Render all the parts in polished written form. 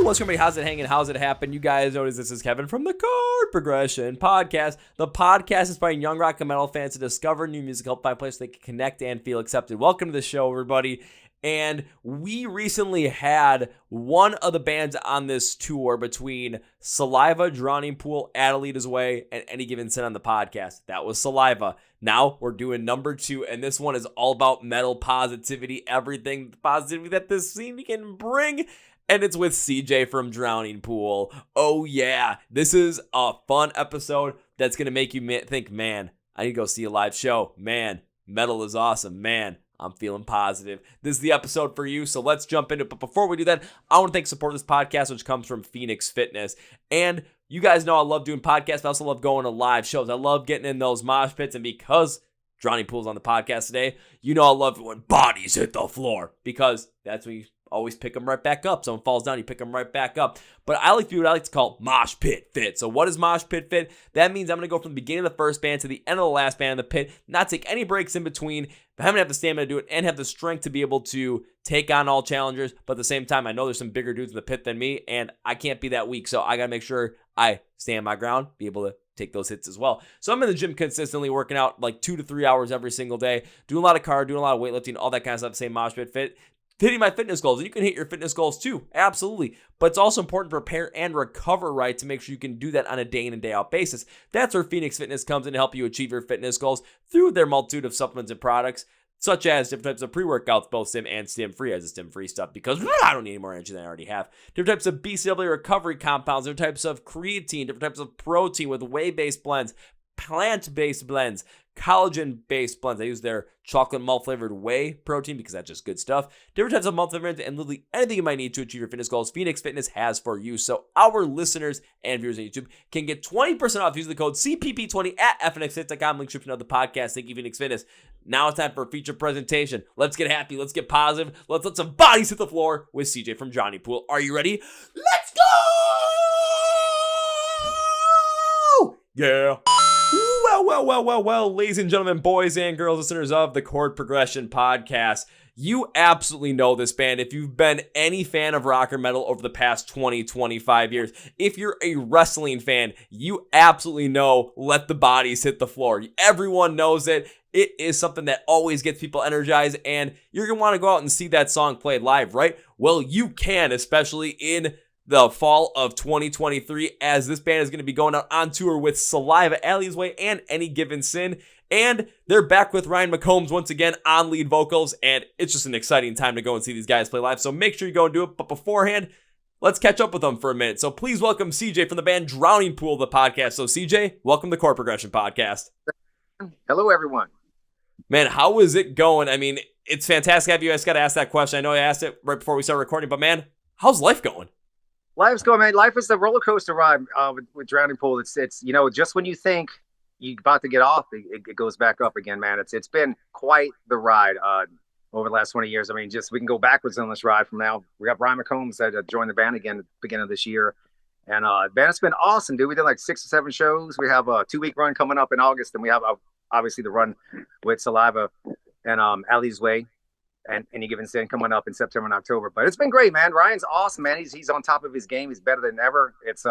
what's going on? How's it hanging? How's it happen? You guys notice this is Kevin from the Chord Progression Podcast. The podcast inspiring young rock and metal fans to discover new music, help find places they can connect and feel accepted. Welcome to the show, everybody. And we recently had one of the bands on this tour between Saliva, Drowning Pool, Adelita's Way, and Any Given Sin on the podcast. That was Saliva. Now we're doing number 2, and this one is all about metal positivity, everything positivity that this scene can bring. And it's with CJ from Drowning Pool. Oh yeah, this is a fun episode that's going to make you think, man, I need to go see a live show. Man, metal is awesome. Man, I'm feeling positive. This is the episode for you, so let's jump into it. But before we do that, I want to thank support of this podcast, which comes from Phoenix Fitness. And you guys know I love doing podcasts, but I also love going to live shows. I love getting in those mosh pits, and because Drowning Pool's on the podcast today, you know I love it when bodies hit the floor, because that's when you always pick them right back up. Someone falls down, you pick them right back up. But I like to do what I like to call mosh pit fit. So what is mosh pit fit? That means I'm going to go from the beginning of the first band to the end of the last band in the pit, not take any breaks in between, but having to have the stamina to do it and have the strength to be able to take on all challengers. But at the same time, I know there's some bigger dudes in the pit than me, and I can't be that weak. So I got to make sure I stand my ground, be able to take those hits as well. So I'm in the gym consistently working out like 2 to 3 hours every single day, doing a lot of cardio, doing a lot of weightlifting, all that kind of stuff, same mosh pit fit. Hitting my fitness goals, and you can hit your fitness goals too, absolutely. But it's also important to prepare and recover right to make sure you can do that on a day in and day out basis. That's where Phoenix Fitness comes in to help you achieve your fitness goals through their multitude of supplements and products, such as different types of pre-workouts, both stim and stim-free, as a stim-free stuff, because I don't need any more energy than I already have. Different types of BCAA recovery compounds, different types of creatine, different types of protein with whey-based blends, plant-based blends, collagen-based blends. I use their chocolate malt-flavored whey protein because that's just good stuff. Different types of multivitamins and literally anything you might need to achieve your fitness goals, Phoenix Fitness has for you. So our listeners and viewers on YouTube can get 20% off using the code CPP20 at fnxfit.com. Link description of the podcast. Thank you, Phoenix Fitness. Now it's time for a feature presentation. Let's get happy. Let's get positive. Let's let some bodies hit the floor with CJ from Drowning Pool. Are you ready? Let's go! Yeah. Well, ladies and gentlemen, boys and girls, listeners of the Chord Progression Podcast, you absolutely know this band if you've been any fan of rock or metal over the past 20, 25 years. If you're a wrestling fan, you absolutely know Let the Bodies Hit the Floor. Everyone knows it. It is something that always gets people energized, and you're going to want to go out and see that song played live, right? Well, you can, especially in the fall of 2023, as this band is going to be going out on tour with Saliva, Adelita's Way, and Any Given Sin. And they're back with Ryan McCombs once again on lead vocals, and it's just an exciting time to go and see these guys play live. So make sure you go and do it. But beforehand, let's catch up with them for a minute. So please welcome CJ from the band Drowning Pool, the podcast. So CJ, welcome to the Chord Progression Podcast. Hello, everyone. Man, how is it going? I mean, it's fantastic to have you. I just got to ask that question. I know I asked it right before we started recording, but man, how's life going? Life's going, man. Life is the roller coaster ride with Drowning Pool. It's just when you think you're about to get off, it goes back up again, man. It's been quite the ride over the last 20 years. I mean, just we can go backwards on this ride from now. We got Ryan McCombs that joined the band again at the beginning of this year. And man, it's been awesome, dude. We did like 6 or 7 shows. We have a 2-week run coming up in August, and we have obviously the run with Saliva and Adelita's Way. And Any Given Sin coming up in September and October. But it's been great, man. Ryan's awesome, man. He's on top of his game. He's better than ever. It's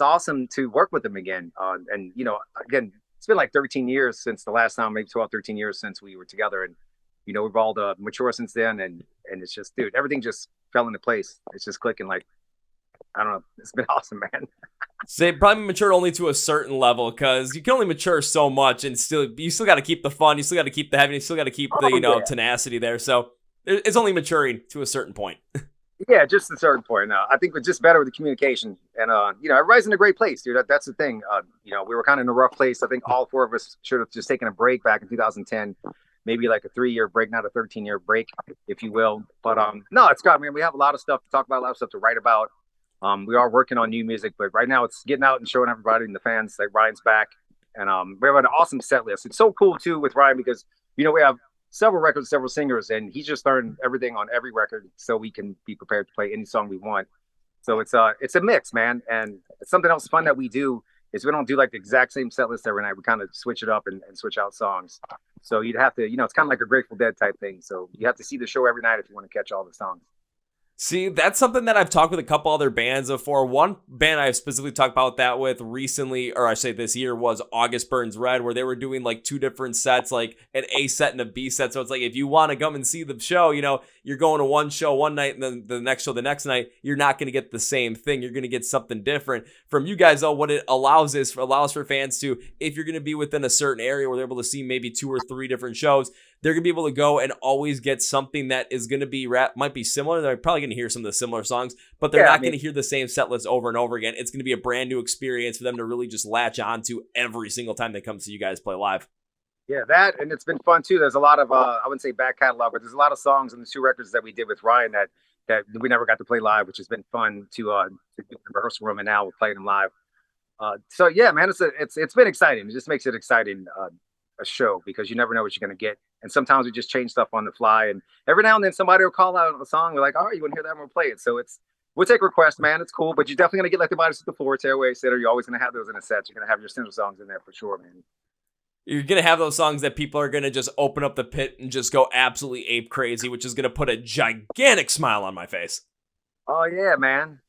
awesome to work with him again. And, you know, again, it's been like 13 years since the last time, maybe 12, 13 years since we were together. And, you know, we've all matured since then. And it's just, dude, everything just fell into place. It's just clicking like, I don't know. It's been awesome, man. So they probably matured only to a certain level, because you can only mature so much, and you still got to keep the fun, you still got to keep the heaviness, you still got to keep the tenacity there. So it's only maturing to a certain point. Yeah, just a certain point. I think we're just better with the communication, and you know, everybody's in a great place, dude. That's the thing. You know, we were kind of in a rough place. I think all 4 of us should have just taken a break back in 2010, maybe like a 3-year break, not a 13-year break, if you will. But no, it's got. I mean, we have a lot of stuff to talk about, a lot of stuff to write about. We are working on new music, but right now it's getting out and showing everybody and the fans that Ryan's back. And we have an awesome set list. It's so cool too with Ryan because, you know, we have several records, several singers, and he's just learned everything on every record so we can be prepared to play any song we want. So it's a mix, man. And something else fun that we do is we don't do like the exact same set list every night. We kind of switch it up and switch out songs. So you'd have to, you know, it's kind of like a Grateful Dead type thing. So you have to see the show every night if you want to catch all the songs. See, that's something that I've talked with a couple other bands before. One band I've specifically talked about that with recently, or I say this year, was August Burns Red, where they were doing like two different sets, like an A set and a B set. So it's like, if you want to come and see the show, you're going to one show one night and then the next show the next night, you're not going to get the same thing. You're going to get something different. From you guys, though, what it allows for fans to, if you're going to be within a certain area where they're able to see maybe 2 or 3 different shows, they're going to be able to go and always get something that is going to be might be similar. They're probably going to hear some of the similar songs, but they're not going to hear the same set list over and over again. It's going to be a brand new experience for them to really just latch on to every single time they come see you guys play live. Yeah, that, and it's been fun too. There's a lot of, I wouldn't say back catalog, but there's a lot of songs in the 2 records that we did with Ryan that we never got to play live, which has been fun to do in the rehearsal room, and now we're playing them live. So yeah, man, it's been exciting. It just makes it exciting, a show, because you never know what you're going to get. And sometimes we just change stuff on the fly, and every now and then somebody will call out a song. We're like, all right, you want to hear that? And we'll play it. So we'll take requests, man. It's cool, but you're definitely going to get like the bodies at the floor, tearaway sitter. You're always going to have those in a set. You're going to have your central songs in there for sure, man. You're going to have those songs that people are going to just open up the pit and just go absolutely ape crazy, which is going to put a gigantic smile on my face. Oh yeah, man.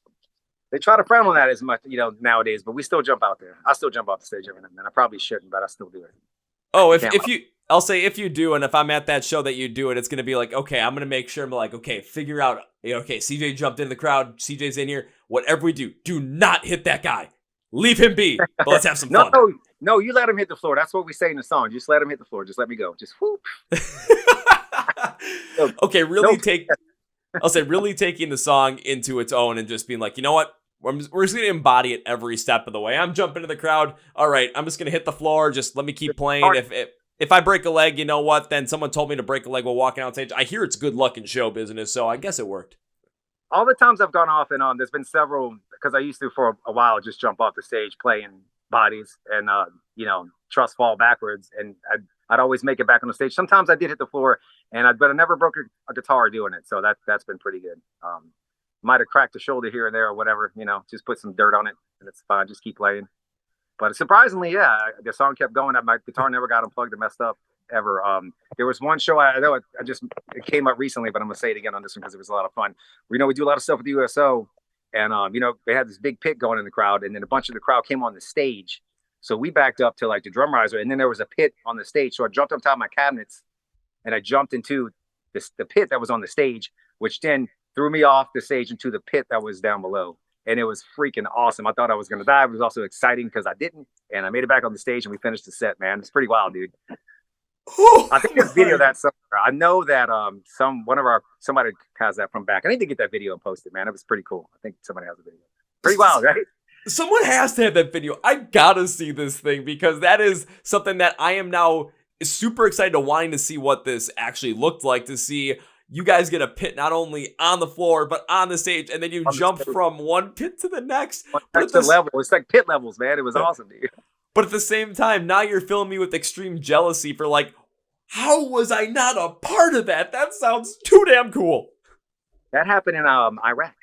They try to frown on that as much, nowadays, but we still jump out there. I still jump off the stage every now and then. I probably shouldn't, but I still do it. Oh, if you do, and if I'm at that show that you do it, it's going to be like, okay, I'm going to make sure I'm like, okay, figure out, okay, CJ jumped in the crowd, CJ's in here. Whatever we do not hit that guy. Leave him be, but let's have some fun. No, you let him hit the floor. That's what we say in the song. Just let him hit the floor. Just let me go. Just whoop. Okay, I'll say really taking the song into its own and just being like, you know what? We're just going to embody it every step of the way. I'm jumping to the crowd. All right, I'm just going to hit the floor. Just let me keep playing. If I break a leg, you know what? Then someone told me to break a leg while walking on stage. I hear it's good luck in show business, so I guess it worked. All the times I've gone off and on, there's been several, because I used to for a while just jump off the stage playing bodies and, trust fall backwards. And I'd always make it back on the stage. Sometimes I did hit the floor, but I never broke a guitar doing it. So that's been pretty good. Might have cracked a shoulder here and there or whatever, just put some dirt on it and it's fine. Just keep playing. But surprisingly, yeah, the song kept going. My guitar never got unplugged or messed up ever. There was one show, I know it came up recently, but I'm going to say it again on this one because it was a lot of fun. We do a lot of stuff with the USO, and, they had this big pit going in the crowd, and then a bunch of the crowd came on the stage. So we backed up to like the drum riser, and then there was a pit on the stage. So I jumped on top of my cabinets, and I jumped into the pit that was on the stage, which then threw me off the stage into the pit that was down below. And it was freaking awesome. I thought I was going to die. It was also exciting because I didn't. And I made it back on the stage and we finished the set, man. It's pretty wild, dude. I think there's video of that somewhere. I know that somebody has that from back. I need to get that video and post it, man. It was pretty cool. I think somebody has a video. Pretty wild, right? Someone has to have that video. I gotta see this thing because that is something that I am now super excited to wanting to see what this actually looked like, to see you guys get a pit not only on the floor, but on the stage, and then you jump from one pit to the next. Level. It's like pit levels, man. It was awesome, dude. But at the same time, now you're filling me with extreme jealousy for like, how was I not a part of that? That sounds too damn cool. That happened in Iraq.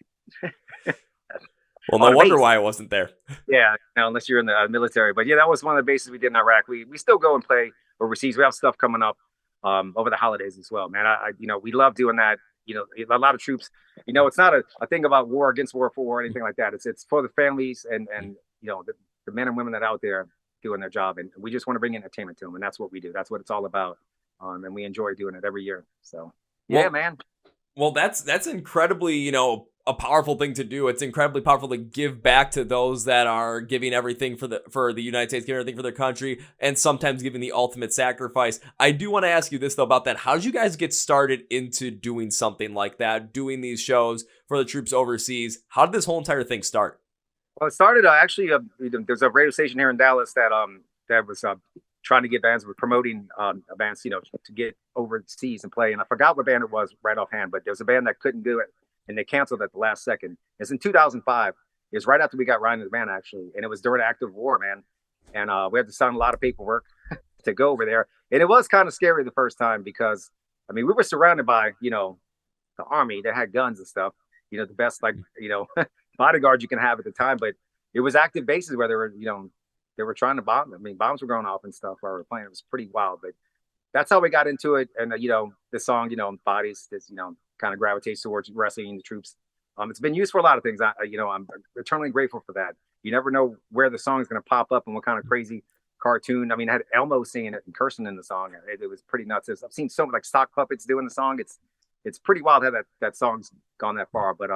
Well, no wonder why I wasn't there. Yeah, unless you're in the military. But yeah, that was one of the bases we did in Iraq. We still go and play overseas. We have stuff coming up over the holidays as well, man. We love doing that. A lot of troops. It's not a thing about war against war for war or anything like that. It's for the families and the men and women that are out there doing their job, and we just want to bring entertainment to them, and that's what we do. That's what it's all about, and we enjoy doing it every year. So yeah, man. Well, that's incredibly a powerful thing to do. It's incredibly powerful to give back to those that are giving everything for the United States, giving everything for their country, and sometimes giving the ultimate sacrifice. I do want to ask you this though about that. How did you guys get started into doing something like that, doing these shows for the troops overseas? How did this whole entire thing start? Well, it started actually. There's a radio station here in Dallas that was trying to get bands, with promoting bands, to get overseas and play. And I forgot what band it was right offhand, but there was a band that couldn't do it. And they canceled at the last second. It's in 2005. It was right after we got Ryan in the band, actually. And it was during active war, man. And we had to sign a lot of paperwork to go over there. And it was kind of scary the first time because, we were surrounded by, the army that had guns and stuff. The best, bodyguards you can have at the time. But it was active bases where they were trying to bomb. Bombs were going off and stuff while we were playing. It was pretty wild. But that's how we got into it. And, the song, Bodies, this, kind of gravitates towards wrestling the troops. It's been used for a lot of things. I'm eternally grateful for that. You never know where the song is going to pop up and what kind of crazy cartoon. I mean, I had Elmo singing it and cursing in the song. It was pretty nuts. I've seen so many like sock puppets doing the song. It's pretty wild how that song's gone that far. But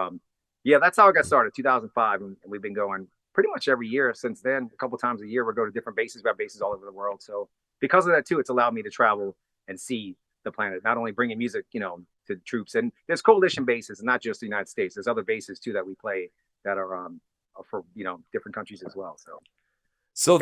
yeah, that's how I got started, 2005, and we've been going pretty much every year since then. A couple times a year, we'll go to different bases. We have bases all over the world. So because of that too, it's allowed me to travel and see the planet, not only bringing music, to the troops. And there's coalition bases, not just the United States. There's other bases too that we play that are for different countries as well. So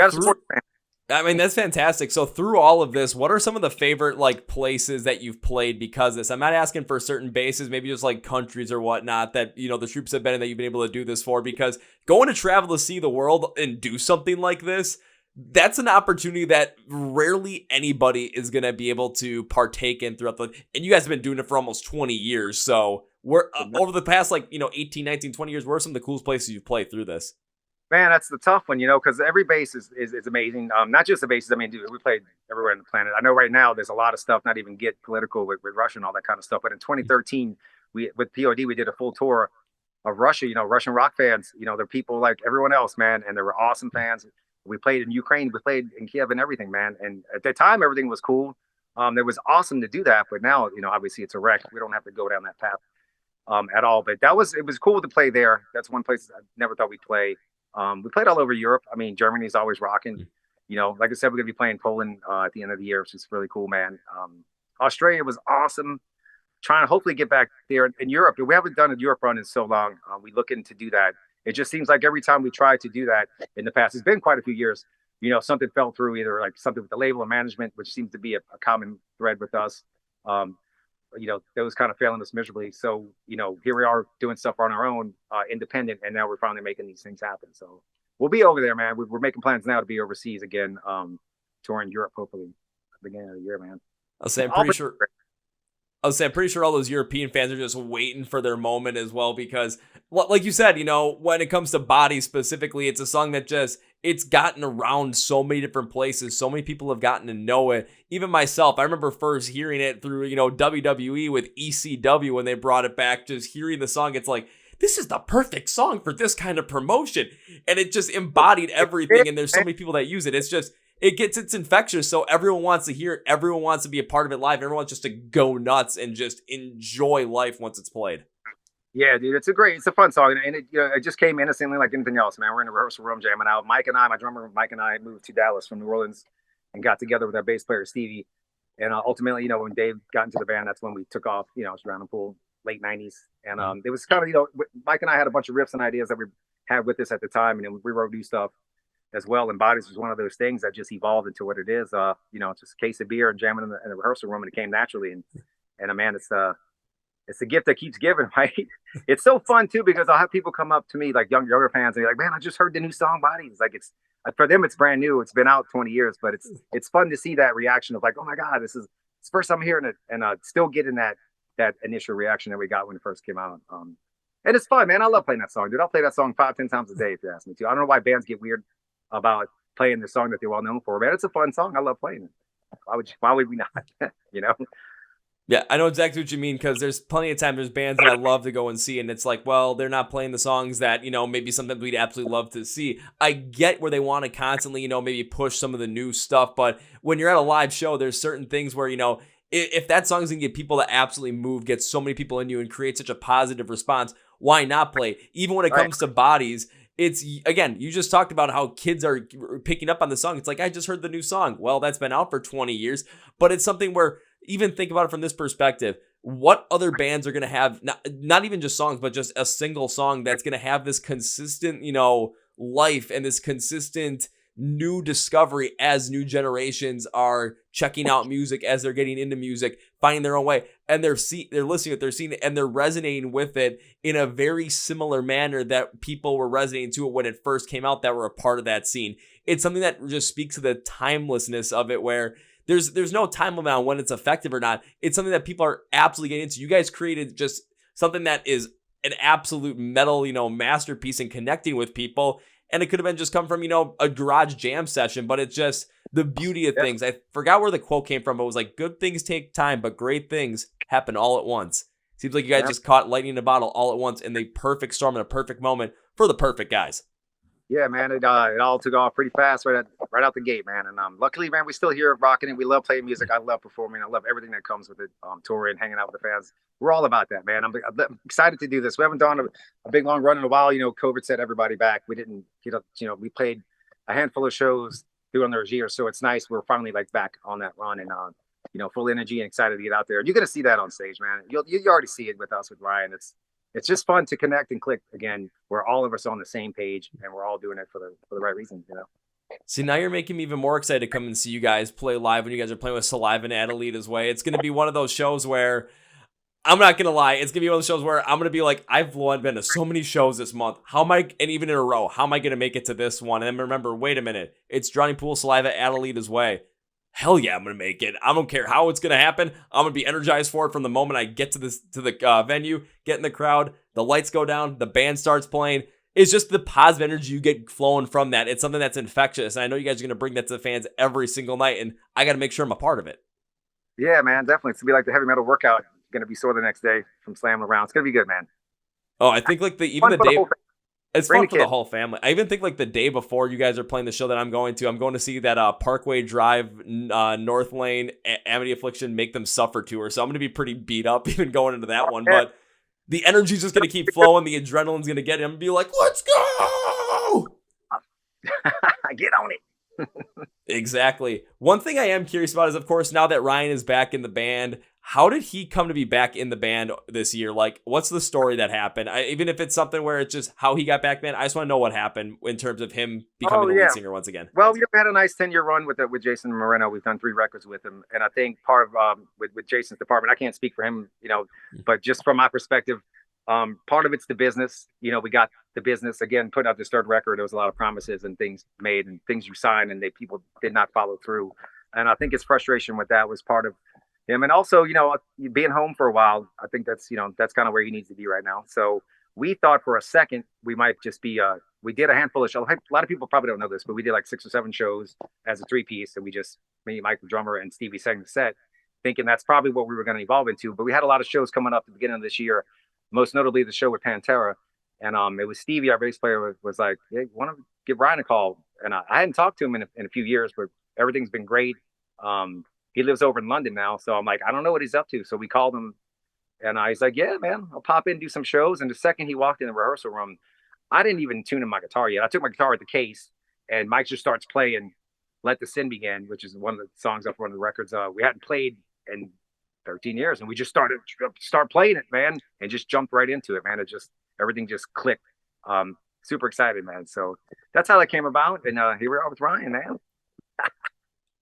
I mean, that's fantastic. So through all of this, what are some of the favorite like places that you've played because of this? I'm not asking for certain bases, maybe just like countries or whatnot that, the troops have been in that you've been able to do this for, because going to travel to see the world and do something like this, that's an opportunity that rarely anybody is going to be able to partake in throughout and you guys have been doing it for almost 20 years. So we're over the past 18, 19, 20 years, where are some of the coolest places you've played through this? Man, that's the tough one, because every base is amazing. Not just the bases. I mean, dude, we played everywhere on the planet. I know right now there's a lot of stuff, not even get political with Russia and all that kind of stuff. But in 2013, with POD, we did a full tour of Russia, Russian rock fans. They're people like everyone else, man. And they were awesome fans. We played in Ukraine. We played in Kiev and everything, man. And at that time, everything was cool. It was awesome to do that. But now, obviously it's a wreck. We don't have to go down that path at all. But it was cool to play there. That's one place I never thought we'd play. We played all over Europe. I mean, Germany's always rocking. Like I said, we're going to be playing Poland at the end of the year, which is really cool, man. Australia was awesome. Trying to hopefully get back there in Europe. We haven't done a Europe run in so long. We're looking to do that. It just seems like every time we try to do that in the past, it's been quite a few years, something fell through, either like something with the label or management, which seems to be a common thread with us. Those kind of failing us miserably. So, here we are doing stuff on our own, independent, and now we're finally making these things happen. So we'll be over there, man. We're making plans now to be overseas again, touring Europe, hopefully at the beginning of the year, man. I'm pretty sure all those European fans are just waiting for their moment as well, because like you said, when it comes to Body specifically, it's a song that it's gotten around so many different places. So many people have gotten to know it. Even myself, I remember first hearing it through, WWE with ECW when they brought it back, just hearing the song. It's like, this is the perfect song for this kind of promotion. And it just embodied everything. And there's so many people that use it. It's infectious. So everyone wants to hear it. Everyone wants to be a part of it live. Everyone wants just to go nuts and just enjoy life once it's played. Yeah, dude, it's a fun song, and it just came innocently like anything else, man. We're in a rehearsal room jamming out. My drummer Mike and I moved to Dallas from New Orleans and got together with our bass player Stevie. And ultimately, when Dave got into the band, that's when we took off. It was around the pool, late '90s, and it was kind of Mike and I had a bunch of riffs and ideas that we had with us at the time, and then we wrote new stuff as well. And Bodies was one of those things that just evolved into what it is. It's just a case of beer and jamming in the rehearsal room, and it came naturally. And man, it's a gift that keeps giving, right? It's so fun too, because I'll have people come up to me, like younger fans, and they're like, "Man, I just heard the new song Bodies." Like, it's for them, it's brand new. It's been out 20 years, but it's fun to see that reaction of like, "Oh my God, it's the first time I'm hearing it," and still getting that initial reaction that we got when it first came out. And it's fun, man. I love playing that song, dude. I'll play that song 5-10 times a day if you ask me to. I don't know why bands get weird about playing the song that they're well known for, man. It's a fun song. I love playing it. Why would we not? Yeah, I know exactly what you mean, because there's plenty of times there's bands that I love to go and see, and it's like, well, they're not playing the songs that, maybe sometimes we'd absolutely love to see. I get where they want to constantly, maybe push some of the new stuff, but when you're at a live show, there's certain things where, if that song's going to get people to absolutely move, get so many people in you and create such a positive response, why not play? Even when it comes to Bodies, it's, again, you just talked about how kids are picking up on the song. It's like, I just heard the new song. Well, that's been out for 20 years, but it's something where, even think about it from this perspective, what other bands are going to have, not even just songs, but just a single song that's going to have this consistent, life and this consistent new discovery as new generations are checking out music, as they're getting into music, finding their own way, and they're listening to it, they're seeing it, and they're resonating with it in a very similar manner that people were resonating to it when it first came out that were a part of that scene. It's something that just speaks to the timelessness of it, where there's no time limit on when it's effective or not. It's something that people are absolutely getting into. You guys created just something that is an absolute metal, masterpiece in connecting with people. And it could have been just come from, a garage jam session, but it's just the beauty of things. I forgot where the quote came from, but it was like, good things take time, but great things happen all at once. Seems like you guys just caught lightning in a bottle all at once in the perfect storm and a perfect moment for the perfect guys. Yeah, man, it all took off pretty fast right out the gate, man. And luckily, man, we still here rocking it. We love playing music. I love performing. I love everything that comes with it. Touring, hanging out with the fans. We're all about that, man. I'm excited to do this. We haven't done a big long run in a while. You know, COVID set everybody back. We didn't, we played a handful of shows during the year, so it's nice. We're finally like back on that run and full energy and excited to get out there. You're gonna see that on stage, man. You already see it with us with Ryan. It's just fun to connect and click again. We're all of us on the same page, and we're all doing it for the right reasons, See, now you're making me even more excited to come and see you guys play live when you guys are playing with Saliva and Adelita's Way. It's going to be one of those shows where, I'm not going to lie, it's going to be one of those shows where I'm going to be like, I've been to so many shows this month. And even in a row, how am I going to make it to this one? And then remember, wait a minute, it's Drowning Pool, Saliva, Adelita's Way. Hell yeah, I'm going to make it. I don't care how it's going to happen. I'm going to be energized for it from the moment I get to the venue, get in the crowd, the lights go down, the band starts playing. It's just the positive energy you get flowing from that. It's something that's infectious. And I know you guys are going to bring that to the fans every single night, and I got to make sure I'm a part of it. Yeah, man, definitely. It's going to be like the heavy metal workout. It's going to be sore the next day from slamming around. It's going to be good, man. Oh, I think like the day... It's fun for the whole family. I even think like the day before you guys are playing the show that I'm going to see that Parkway Drive, North Lane, Amity Affliction, Make Them Suffer tour. So I'm going to be pretty beat up even going into that one. But the energy's just going to keep flowing. The adrenaline's going to get him and be like, let's go! Get on it. Exactly. One thing I am curious about is, of course, now that Ryan is back in the band, how did he come to be back in the band this year? Like, what's the story that happened? Even if it's something where it's just how he got back, man, I just want to know what happened in terms of him becoming the lead singer once again. Well, we had a nice 10-year run with Jason Moreno. We've done 3 records with him. And I think part of, with Jason's department, I can't speak for him, but just from my perspective, part of it's the business. We got the business, again, putting out this 3rd record. There was a lot of promises and things made and things you signed and people did not follow through. And I think his frustration with that was part of him. And also, being home for a while, I think that's kind of where he needs to be right now. So we thought for a second we might just be, we did a handful of shows. A lot of people probably don't know this, but we did like 6 or 7 shows as a 3-piece. And me, Mike, the drummer, and Stevie sang the set, thinking that's probably what we were going to evolve into. But we had a lot of shows coming up at the beginning of this year, most notably the show with Pantera. And it was Stevie, our bass player, was like, hey, want to give Ryan a call? And I hadn't talked to him in a few years, but everything's been great. He lives over in London now. So I'm like, I don't know what he's up to. So we called him and he's like, yeah, man, I'll pop in and do some shows. And the second he walked in the rehearsal room, I didn't even tune in my guitar yet. I took my guitar at the case and Mike just starts playing Let the Sin Begin, which is one of the songs off one of the records we hadn't played in 13 years. And we just start playing it, man, and just jumped right into it, man. Everything just clicked. Super excited, man. So that's how that came about. And here we are with Ryan, man.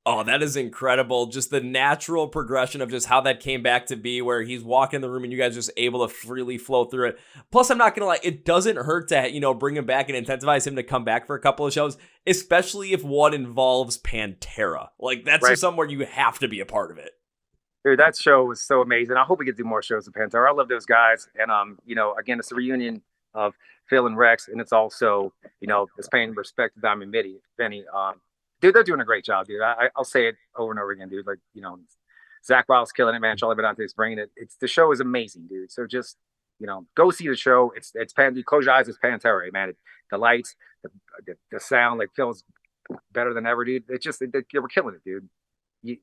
Oh, that is incredible. Just the natural progression of just how that came back to be, where he's walking in the room and you guys are just able to freely flow through it. Plus, I'm not going to lie, it doesn't hurt to, bring him back and incentivize him to come back for a couple of shows, especially if one involves Pantera. Like, that's just something where you have to be a part of it. Dude, that show was so amazing. I hope we get to do more shows with Pantera. I love those guys. And, again, it's a reunion of Phil and Rex. And it's also, it's paying respect to Diamond Benny. Dude, they're doing a great job, dude. I'll say it over and over again, dude. Like, Zach Wiles killing it, man. Charlie Bedante's bringing it. The show is amazing, dude. So just, go see the show. It's close your eyes. It's Pantera, man. The lights, the sound, like, feels better than ever, dude. They were killing it, dude. You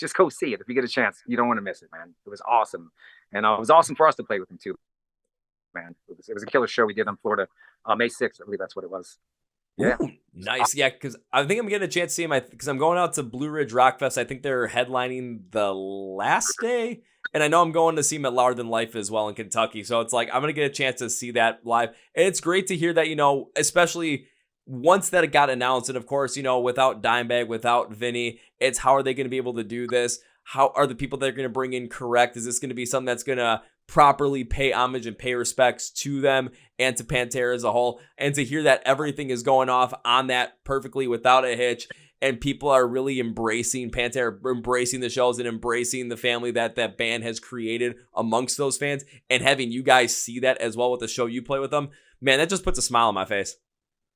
just go see it if you get a chance. You don't want to miss it, man. It was awesome, and it was awesome for us to play with him too, man. It was a killer show we did in Florida, May 6th. I believe that's what it was. Yeah. Ooh, nice. Yeah, because I think I'm getting a chance to see him because I'm going out to Blue Ridge Rock Fest. I think they're headlining the last day. And I know I'm going to see him at Louder Than Life as well in Kentucky. So it's like I'm going to get a chance to see that live. And it's great to hear that, especially once that it got announced. And of course, without Dimebag, without Vinny, it's how are they going to be able to do this? How are the people they're going to bring in correct? Is this going to be something that's going to properly pay homage and pay respects to them and to Pantera as a whole? And to hear that everything is going off on that perfectly without a hitch, and people are really embracing Pantera, embracing the shows, and embracing the family that band has created amongst those fans, and having you guys see that as well with the show you play with them, man, that just puts a smile on my face.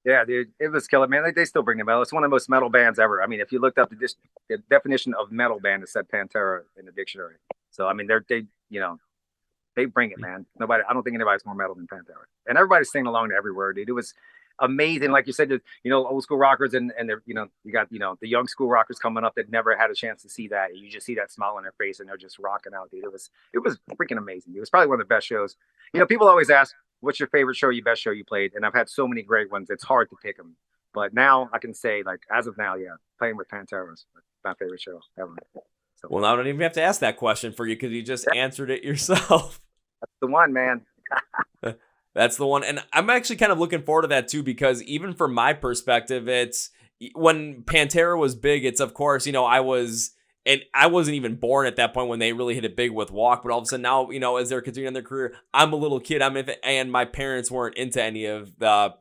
Yeah, dude, it was killer, man. They still bring the metal. It's one of the most metal bands ever. I mean, if you looked up the definition of metal band, it said Pantera in the dictionary. So I mean, they they bring it, man. I don't think anybody's more metal than Pantera. And everybody's singing along to every word, dude. It was amazing. Like you said, old school rockers and they're, you got, the young school rockers coming up that never had a chance to see that. You just see that smile on their face and they're just rocking out, dude. It was freaking amazing. It was probably one of the best shows. People always ask, what's your favorite show, best show you played? And I've had so many great ones. It's hard to pick them. But now I can say, like, as of now, yeah, playing with Pantera was my favorite show ever. So, well, now I don't even have to ask that question for you because you just answered it yourself. That's the one, man. That's the one. And I'm actually kind of looking forward to that too, because even from my perspective, it's when Pantera was big, it's of course, I wasn't even born at that point when they really hit it big with Walk, but all of a sudden now, as they're continuing their career, I'm a little kid. And my parents weren't into any of the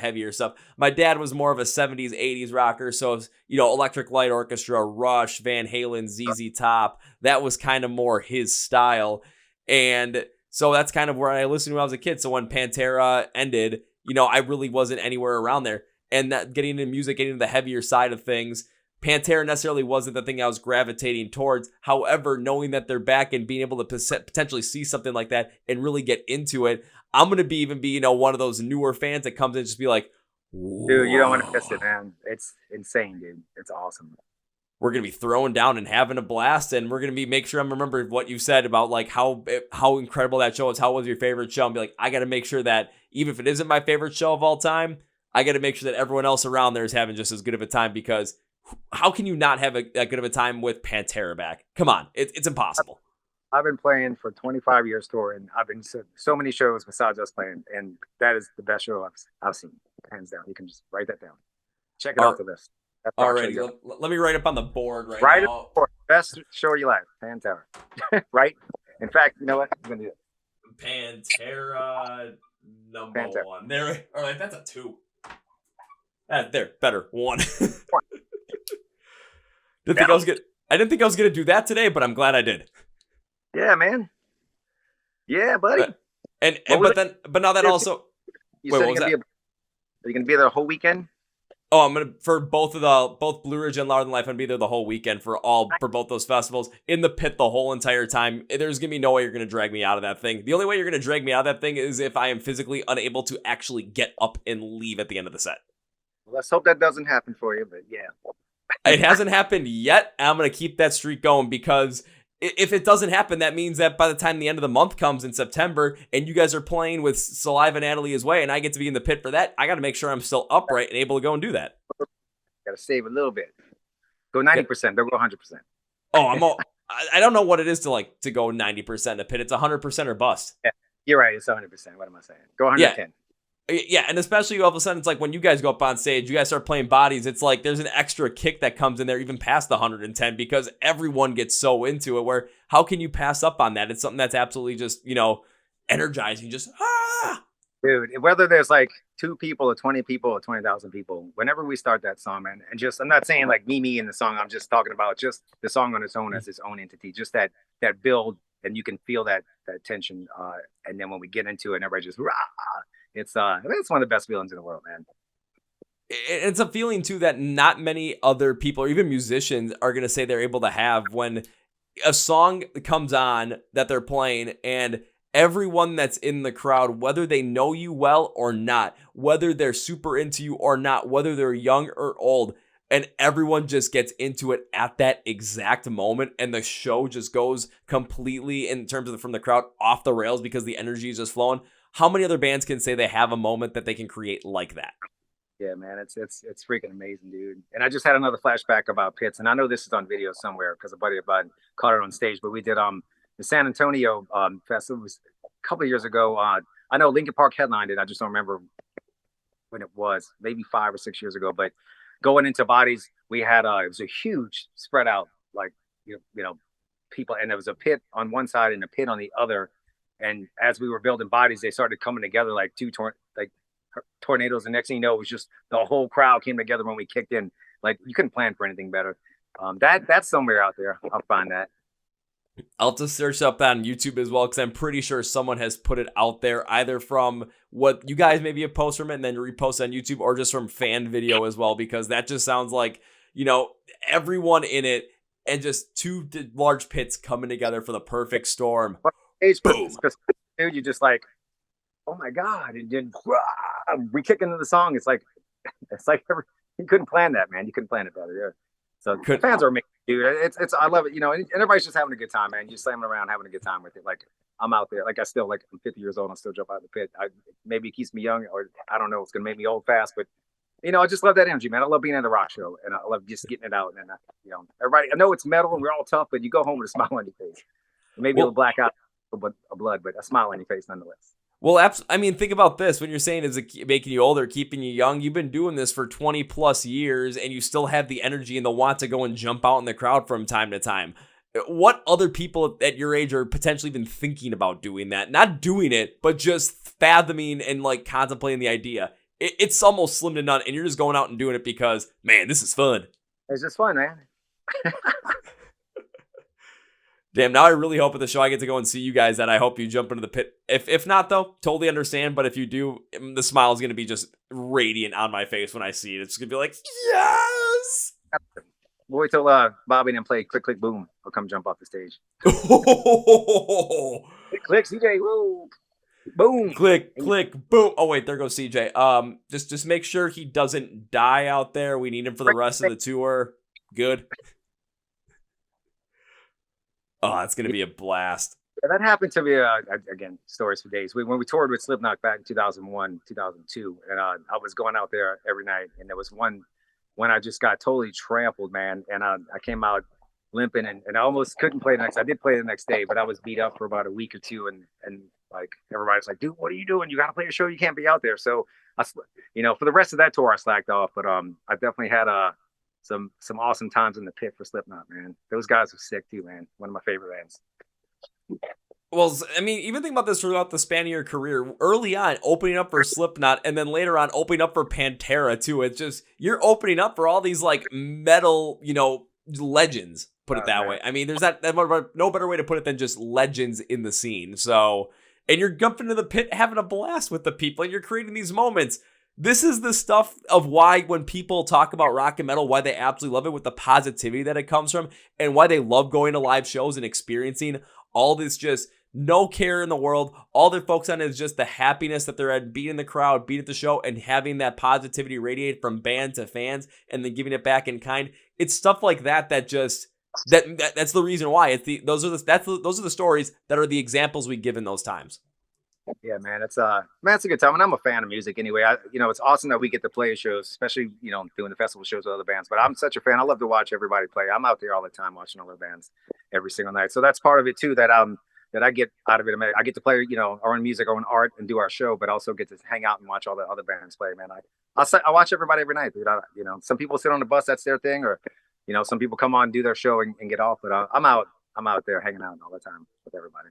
heavier stuff. My dad was more of a 70s, 80s rocker. So, Electric Light Orchestra, Rush, Van Halen, ZZ Top, that was kind of more his style. And so that's kind of where I listened to when I was a kid. So when Pantera ended, I really wasn't anywhere around there. And that getting into music, getting into the heavier side of things, Pantera necessarily wasn't the thing I was gravitating towards. However, knowing that they're back and being able to potentially see something like that and really get into it, I'm going to be one of those newer fans that comes in and just be like, whoa. Dude, you don't want to miss it, man. It's insane, dude. It's awesome. We're going to be throwing down and having a blast, and we're going to be make sure I'm remembering what you said about like how incredible that show is. How was your favorite show? And be like, I got to make sure that even if it isn't my favorite show of all time, I got to make sure that everyone else around there is having just as good of a time, because how can you not have that good of a time with Pantera back? Come on, it's impossible. I've been playing for 25 years touring. I've been so many shows besides us playing, and that is the best show I've seen, hands down. You can just write that down. Check it off the list. All right, let me write up on the board right now. Best show of your life, Pantera. Right? In fact, you know what? I'm gonna do it. Pantera number one. There. All right, that's a 2. There, better 1. I didn't think I was gonna do that today, but I'm glad I did. Yeah, man. Yeah, buddy. But now that also. You said are you gonna be there the whole weekend? Oh, I'm gonna for both Blue Ridge and Louder Than Life. I'm gonna be there the whole weekend for both those festivals, in the pit the whole entire time. There's gonna be no way you're gonna drag me out of that thing. The only way you're gonna drag me out of that thing is if I am physically unable to actually get up and leave at the end of the set. Well, let's hope that doesn't happen for you. But yeah, it hasn't happened yet. I'm gonna keep that streak going, because if it doesn't happen, that means that by the time the end of the month comes in September and you guys are playing with Saliva and Natalie's Way and I get to be in the pit for that, I got to make sure I'm still upright and able to go and do that. Got to save a little bit. Go 90%. Don't go 100%. Oh, I don't know what it is to go 90% in a pit. It's 100% or bust. Yeah, you're right. It's 100%. What am I saying? Go 110. Yeah, and especially all of a sudden, it's like when you guys go up on stage, you guys start playing bodies, it's like there's an extra kick that comes in there even past the 110, because everyone gets so into it, where how can you pass up on that? It's something that's absolutely just, energizing. Just, Dude, whether there's like 2 people or 20 people or 20,000 people, whenever we start that song, man, and just, I'm not saying like me in the song, I'm just talking about just the song on its own as its own entity, just that build, and you can feel that tension. And then when we get into it and everybody just, rah, it's one of the best feelings in the world, man. It's a feeling too that not many other people or even musicians are going to say they're able to have, when a song comes on that they're playing and everyone that's in the crowd, whether they know you well or not, whether they're super into you or not, whether they're young or old, and everyone just gets into it at that exact moment, and the show just goes completely, in terms of from the crowd, off the rails because the energy is just flowing. How many other bands can say they have a moment that they can create like that? Yeah, man, it's freaking amazing, dude. And I just had another flashback about pits, and I know this is on video somewhere because a buddy of mine caught it on stage. But we did the San Antonio festival. It was a couple of years ago. I know Linkin Park headlined it. I just don't remember when it was. Maybe 5 or 6 years ago. But going into bodies, we had it was a huge spread out, like people, and there was a pit on one side and a pit on the other. And as we were building bodies, they started coming together like tornadoes. And next thing you know, it was just the whole crowd came together when we kicked in. Like, you couldn't plan for anything better. That's somewhere out there. I'll find that. I'll just search up that on YouTube as well, because I'm pretty sure someone has put it out there, either from what you guys maybe have posted from it and then repost on YouTube, or just from fan video as well, because that just sounds like, everyone in it and just 2 large pits coming together for the perfect storm. Age Boom. dude, you just like, oh my god, and then we kick into the song. It's like you couldn't plan that, man. You couldn't plan it better. Yeah. So the fans are amazing, dude. It's I love it. And everybody's just having a good time, man. You slamming around, having a good time with it. Like I'm out there, like I'm 50 years old. I still jump out of the pit. Maybe it keeps me young, or I don't know. It's gonna make me old fast, but I just love that energy, man. I love being at a rock show, and I love just getting it out. And everybody. I know it's metal, and we're all tough, but you go home with a smile on your face. Maybe a black out, but a blood, but a smile on your face nonetheless. Well, I mean, think about this. When you're saying is it making you older, keeping you young, you've been doing this for 20 plus years, and you still have the energy and the want to go and jump out in the crowd from time to time. What other people at your age are potentially even thinking about doing that? Not doing it, but just fathoming and like contemplating the idea. It's almost slim to none, and you're just going out and doing it because, man, this is fun. It's just fun, man. Damn, now I really hope at the show I get to go and see you guys, and I hope you jump into the pit. If not, though, totally understand. But if you do, the smile is going to be just radiant on my face when I see it. It's going to be like, yes! We'll wait till Bobby and play Click, Click, Boom. I'll come jump off the stage. Click, click, CJ, whoa. Boom. Click, click, boom. Oh, wait, there goes CJ. Just make sure he doesn't die out there. We need him for the rest of the tour. Good. Oh, it's going to be a blast. Yeah, that happened to me, again, stories for days. When we toured with Slipknot back in 2001, 2002, and I was going out there every night, and there was one when I just got totally trampled, man, and I came out limping, and I almost couldn't play the next. I did play the next day, but I was beat up for about a week or two, and like everybody's like, dude, what are you doing? You got to play a show. You can't be out there. So, for the rest of that tour, I slacked off, but I definitely had some awesome times in the pit for Slipknot, man. Those guys are sick too, man. One of my favorite bands. Well, I mean, even think about this throughout the span of your career. Early on, opening up for Slipknot, and then later on, opening up for Pantera too. It's just, you're opening up for all these like metal, legends. Put it that way. I mean, there's no better way to put it than just legends in the scene. So, and you're jumping into the pit, having a blast with the people, and you're creating these moments. This is the stuff of why when people talk about rock and metal, why they absolutely love it, with the positivity that it comes from, and why they love going to live shows and experiencing all this just no care in the world. All they're focused on is just the happiness that they're at, being in the crowd, being at the show, and having that positivity radiate from band to fans, and then giving it back in kind. It's stuff like that just that's the reason why. Those are the stories that are the examples we give in those times. Yeah, man, it's a good time, and I'm a fan of music anyway. It's awesome that we get to play shows, especially doing the festival shows with other bands. But I'm such a fan. I love to watch everybody play. I'm out there all the time watching all the bands every single night. So that's part of it too. That I get out of it. I get to play our own music, our own art, and do our show, but also get to hang out and watch all the other bands play. Man, I watch everybody every night, dude. Some people sit on the bus, that's their thing, or some people come on, do their show, and get off. But I'm out there hanging out all the time with everybody.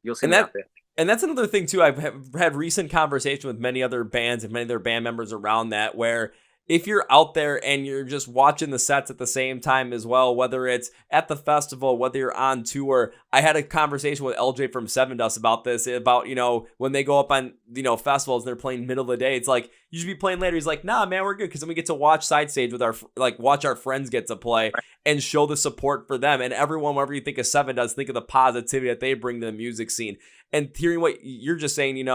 You'll see me out there. And that's another thing too. I've had recent conversation with many other bands and many of their band members around that, where if you're out there and you're just watching the sets at the same time as well, whether it's at the festival, whether you're on tour. I had a conversation with LJ from Sevendust about this, about, when they go up on, festivals and they're playing middle of the day, it's like, you should be playing later. He's like, nah, man, we're good. Cause then we get to watch side stage with watch our friends get to play and show the support for them. And everyone, whenever you think of Sevendust, think of the positivity that they bring to the music scene. And hearing what you're just saying,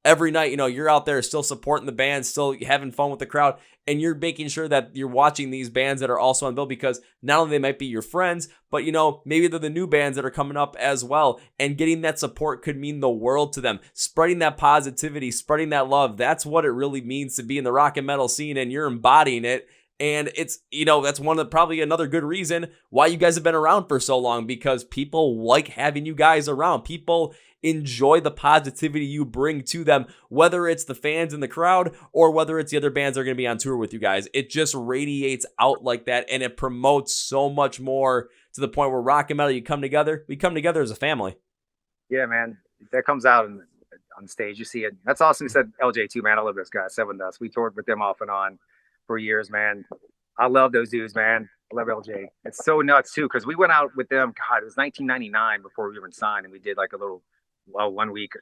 every night, you're out there still supporting the band, still having fun with the crowd, and you're making sure that you're watching these bands that are also on bill, because not only they might be your friends, but maybe they're the new bands that are coming up as well, and getting that support could mean the world to them. Spreading that positivity, spreading that love, that's what it really means to be in the rock and metal scene, and you're embodying it. And it's, that's probably another good reason why you guys have been around for so long, because people like having you guys around. People enjoy the positivity you bring to them, whether it's the fans in the crowd or whether it's the other bands that are going to be on tour with you guys. It just radiates out like that, and it promotes so much more, to the point where rock and metal, we come together as a family. Yeah, man, that comes out on stage. You see it. That's awesome. You said LJ too, man. I love this guy, Sevendust. We toured with them off and on for years, man. I love those dudes, man. I love LJ. It's so nuts too, because we went out with them. God, it was 1999 before we even signed, and we did like a little 1 week,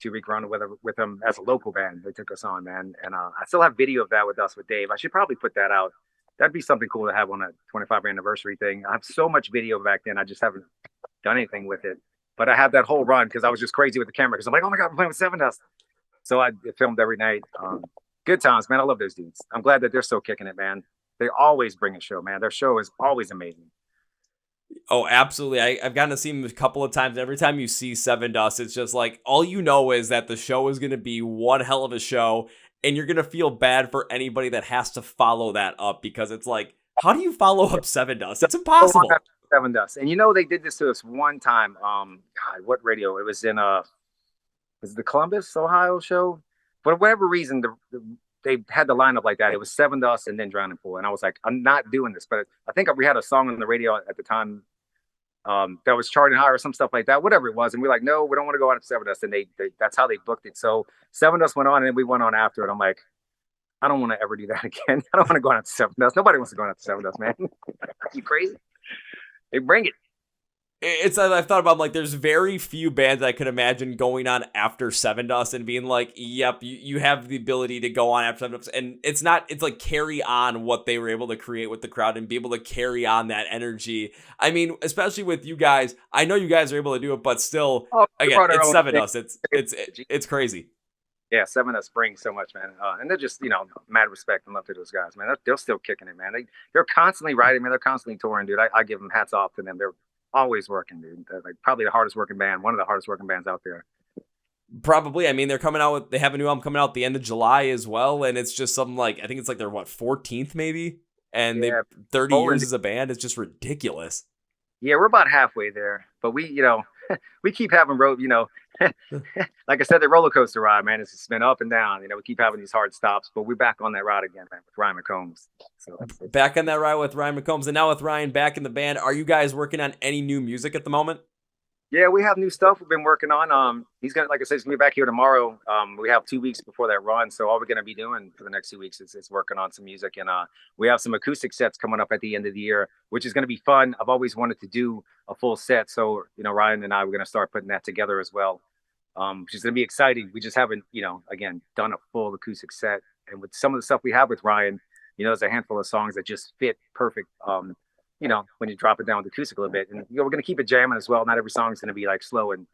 2 week run with them as a local band. They took us on, man. And I still have video of that with Dave. I should probably put that out. That'd be something cool to have on a 25th anniversary thing. I have so much video back then. I just haven't done anything with it. but I had that whole run because I was just crazy with the camera because I'm like, oh my God, I'm playing with Sevendust. So I filmed every night. Good times, man. I love those dudes. I'm glad that they're still kicking it, man. They always bring a show, man. Their show is always amazing. Oh, absolutely. I've gotten to see him a couple of times. Every time you see Sevendust, it's just like, all you know is that the show is going to be one hell of a show, and you're going to feel bad for anybody that has to follow that up, because it's like, how do you follow up Sevendust? It's impossible. Sevendust. And they did this to us one time. God, what radio? It was in was it the Columbus, Ohio show? For whatever reason, they had the lineup like that. It was Sevendust and then Drowning Pool. And I was like, I'm not doing this. But I think we had a song on the radio at the time that was charting high or some stuff like that, whatever it was. And we're like, no, we don't want to go on to Sevendust. And they that's how they booked it. So Sevendust went on and we went on after it. I'm like, I don't want to ever do that again. I don't want to go on to Sevendust. Nobody wants to go on to Sevendust, man. Are you crazy? They bring it. I've thought about, like, there's very few bands I could imagine going on after Sevendust and being like, yep, you have the ability to go on after Sevendust. And it's like carry on what they were able to create with the crowd and be able to carry on that energy. I mean, especially with you guys, I know you guys are able to do it, but still, again, it's Sevendust. It's crazy. Yeah, Sevendust brings so much, man. And they're just, mad respect and love to those guys, man. They're still kicking it, man. They're constantly writing, man. They're constantly touring, dude. I give them hats off to them. They're always working, dude. They're like probably the hardest working band, one of the hardest working bands out there. Probably. I mean, they have a new album coming out at the end of July as well, and it's just something like, I think it's like their 14th maybe, and they've 30 years as a band. It's just ridiculous. Yeah, we're about halfway there, but we keep having like I said, the roller coaster ride, man. It's just been up and down. We keep having these hard stops, but we're back on that ride again, man, with Ryan McCombs. So back on that ride with Ryan McCombs, and now with Ryan back in the band, are you guys working on any new music at the moment? Yeah, we have new stuff we've been working on. He's gonna, like I said, he's gonna be back here tomorrow. We have 2 weeks before that run, so all we're gonna be doing for the next 2 weeks is working on some music, and we have some acoustic sets coming up at the end of the year, which is gonna be fun. I've always wanted to do a full set, so Ryan and I were gonna start putting that together as well, which is gonna be exciting. We just haven't, again, done a full acoustic set, and with some of the stuff we have with Ryan, there's a handful of songs that just fit perfect. When you drop it down with acoustic a little bit, and we're going to keep it jamming as well. Not every song is going to be like slow and,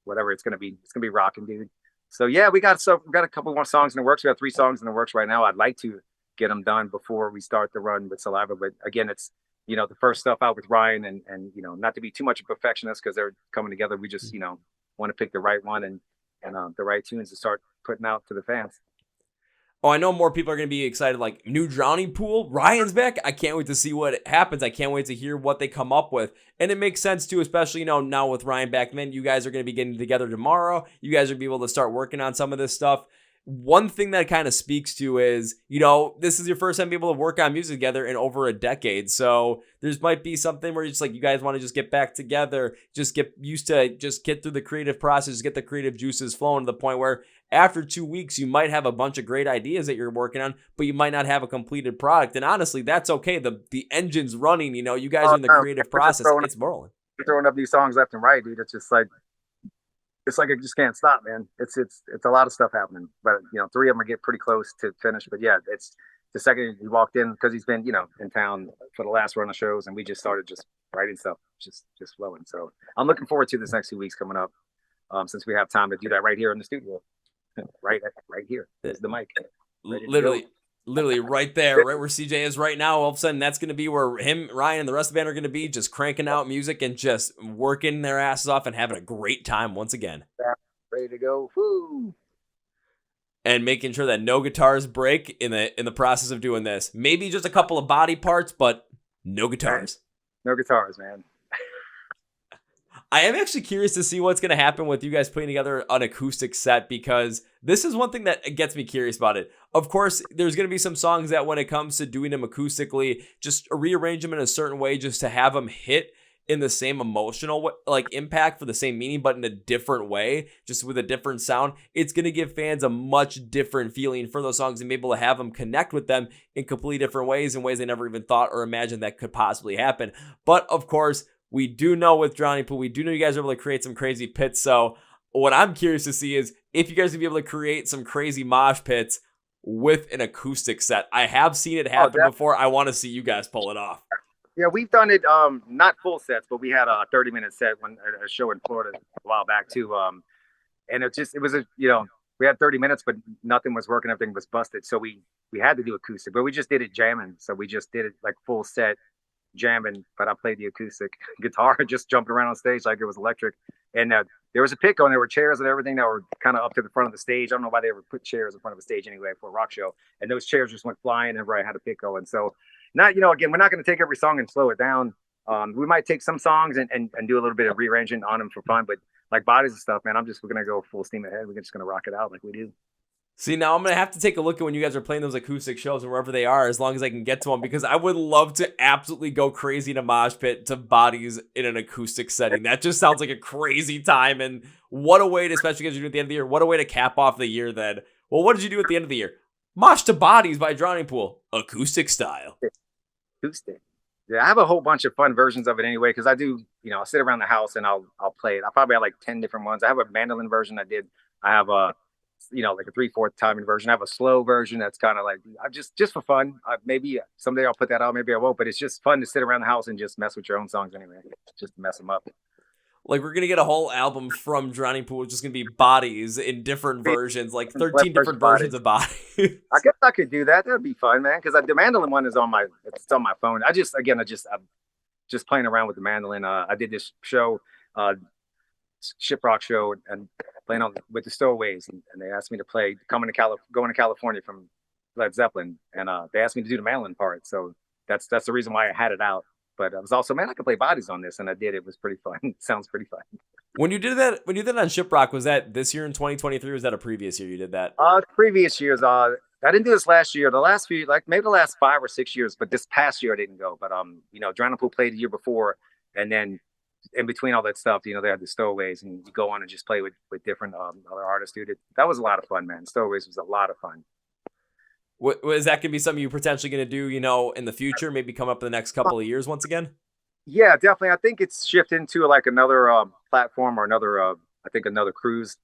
whatever it's going to be. It's going to be rocking, dude. So yeah, we got a couple more songs in the works. We have 3 songs in the works right now. I'd like to get them done before we start the run with Saliva. But again, it's, the first stuff out with Ryan and not to be too much of a perfectionist because they're coming together. We just, want to pick the right one and the right tunes to start putting out to the fans. Oh, I know more people are going to be excited, like, new Drowning Pool, Ryan's back. I can't wait to see what happens. I can't wait to hear what they come up with. And it makes sense, too, especially, now with Ryan back, man, you guys are going to be getting together tomorrow. You guys are going to be able to start working on some of this stuff. One thing that kind of speaks to is, this is your first time being able to work on music together in over a decade. So there's might be something where it's like you guys want to just get back together, just get used to, just get through the creative process, get the creative juices flowing to the point where after 2 weeks, you might have a bunch of great ideas that you're working on, but you might not have a completed product. And honestly, that's okay. The engine's running, you guys are in the creative process. It's rolling. Throwing up these songs left and right, dude. It's just like, it just can't stop, man. It's a lot of stuff happening, but 3 of them are getting pretty close to finish. But yeah, it's the second he walked in because he's been, in town for the last run of shows, and we just started just writing stuff, just flowing. So I'm looking forward to this next 2 weeks coming up, since we have time to do that right here in the studio, right here. There's the mic. Literally right there, right where CJ is right now. All of a sudden, that's going to be where him, Ryan, and the rest of the band are going to be, just cranking out music and just working their asses off and having a great time once again. Ready to go. Woo! And making sure that no guitars break in the process of doing this. Maybe just a couple of body parts, but no guitars. No guitars, man. I am actually curious to see what's going to happen with you guys putting together an acoustic set, because this is one thing that gets me curious about it. Of course, there's going to be some songs that when it comes to doing them acoustically, just rearrange them in a certain way just to have them hit in the same emotional impact for the same meaning, but in a different way, just with a different sound. It's going to give fans a much different feeling for those songs and be able to have them connect with them in completely different ways, in ways they never even thought or imagined that could possibly happen. But of course, we do know with Drowning Pool, we do know you guys are able to create some crazy pits. So what I'm curious to see is if you guys will be able to create some crazy mosh pits with an acoustic set. I have seen it happen before. I want to see you guys pull it off. Yeah, we've done it. Not full sets, but we had a 30-minute set at a show in Florida a while back too. And it was we had 30 minutes, but nothing was working. Everything was busted. So we had to do acoustic, but we just did it jamming. So we just did it like full set jamming, but I played the acoustic guitar, just jumping around on stage like it was electric. And there was a pick on, there were chairs and everything that were kind of up to the front of the stage. I don't know why they ever put chairs in front of the stage anyway for a rock show. And those chairs just went flying and everybody had a pick going. So not, again, we're not going to take every song and slow it down. We might take some songs and do a little bit of rearranging on them for fun, but like bodies and stuff, man, we're going to go full steam ahead. We're just going to rock it out like we do. See, now I'm going to have to take a look at when you guys are playing those acoustic shows and wherever they are, as long as I can get to them, because I would love to absolutely go crazy in a mosh pit to bodies in an acoustic setting. That just sounds like a crazy time. And what a way to, especially because you're at the end of the year, what a way to cap off the year then. Well, what did you do at the end of the year? Mosh to Bodies by Drowning Pool, acoustic style. Acoustic. Yeah, I have a whole bunch of fun versions of it anyway, because I do, I'll sit around the house and I'll play it. I probably have like 10 different ones. I have a mandolin version I did. I have a like a 3/4 timing version. I have a slow version that's kind of like, I just for fun. Maybe someday I'll put that out. Maybe I won't. But it's just fun to sit around the house and just mess with your own songs anyway, just to mess them up. Like, we're gonna get a whole album from Drowning Pool, which is gonna be bodies in different versions, like 13 different versions of bodies. I guess I could do that. That'd be fun, man. Because the mandolin one is on my phone. I'm just playing around with the mandolin. I did this show, Shiprock show, and playing with the Stowaways, and they asked me to play going to California from Led Zeppelin, and they asked me to do the mandolin part. So that's the reason why I had it out. But I was also, man, I could play bodies on this, and I did. It was pretty fun. It sounds pretty fun. When you did that on Shiprock, was that this year in 2023, or was that a previous year you did that? Previous years. I didn't do this last year. The last few, like maybe the last 5 or 6 years, but this past year I didn't go. But Drowning Pool played the year before, and then in between all that stuff, they had the Stowaways, and you go on and just play with different other artists, dude. That was a lot of fun, man. Stowaways was a lot of fun. Is that going to be something you're potentially going to do, in the future, maybe come up in the next couple of years once again? Yeah, definitely. I think it's shifting to like another platform or another cruise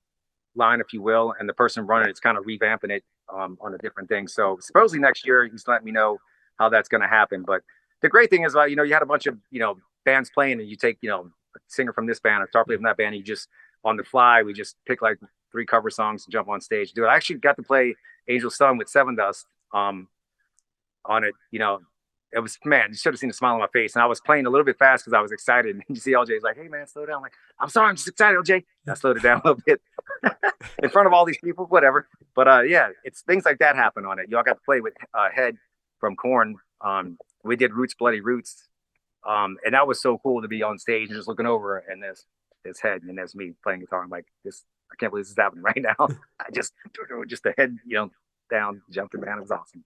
line, if you will. And the person running it's kind of revamping it on a different thing. So supposedly next year, he's letting me know how that's going to happen. But the great thing is, you had a bunch of, bands playing, and you take, a singer from this band, a guitar player from that band, and you just, on the fly, we just pick like 3 cover songs and jump on stage. Dude, I actually got to play Angel Sun with Sevendust on it. It was, man, you should have seen the smile on my face. And I was playing a little bit fast because I was excited. And you see LJ's like, hey, man, slow down. I'm like, I'm sorry, I'm just excited, LJ. I slowed it down a little bit in front of all these people, whatever. But yeah, it's things like that happen on it. I got to play with Head from Korn. We did Roots, Bloody Roots. And that was so cool to be on stage and just looking over, and there's Head, and there's me playing guitar. I'm like, I can't believe this is happening right now. I just the head, down, jumped in, man. It was awesome.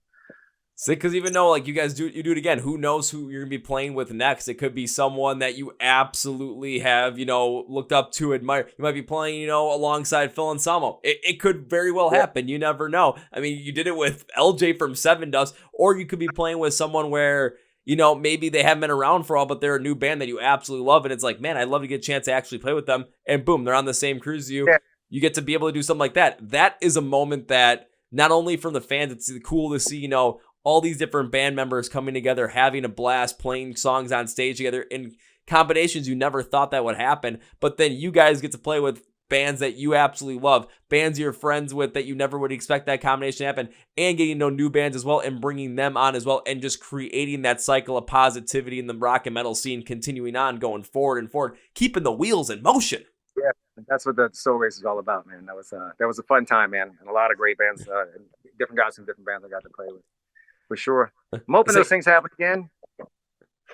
See, because even though you guys do it again, who knows who you're gonna be playing with next? It could be someone that you absolutely have looked up to, admire. You might be playing alongside Phil Anselmo. It could very well happen. You never know. I mean, you did it with LJ from Sevendust, or you could be playing with someone where maybe they haven't been around for all, but they're a new band that you absolutely love, and it's like, man, I'd love to get a chance to actually play with them. And boom, they're on the same cruise as you. Yeah. You get to be able to do something like that. That is a moment that not only from the fans, it's cool to see all these different band members coming together, having a blast, playing songs on stage together in combinations you never thought that would happen. But then you guys get to play with bands that you absolutely love, bands you're friends with that you never would expect that combination to happen, and getting to know new bands as well and bringing them on as well, and just creating that cycle of positivity in the rock and metal scene, continuing on, going forward and forward, keeping the wheels in motion. Yeah, that's what the Soul Race is all about, man. That was a fun time, man, and a lot of great bands, different guys from different bands I got to play with. For sure. I'm hoping those things happen again.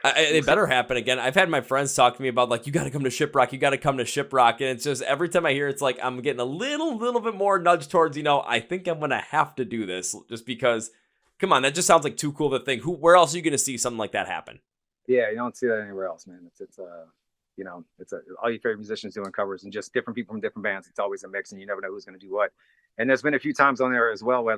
They better happen again. I've had my friends talk to me about you got to come to Shiprock. You got to come to Shiprock. And it's just every time I hear it's like I'm getting a little bit more nudge towards, I think I'm going to have to do this just because, come on, that just sounds like too cool of a thing. Where else are you going to see something like that happen? Yeah, you don't see that anywhere else, man. It's all your favorite musicians doing covers and just different people from different bands. It's always a mix and you never know who's going to do what. And there's been a few times on there as well where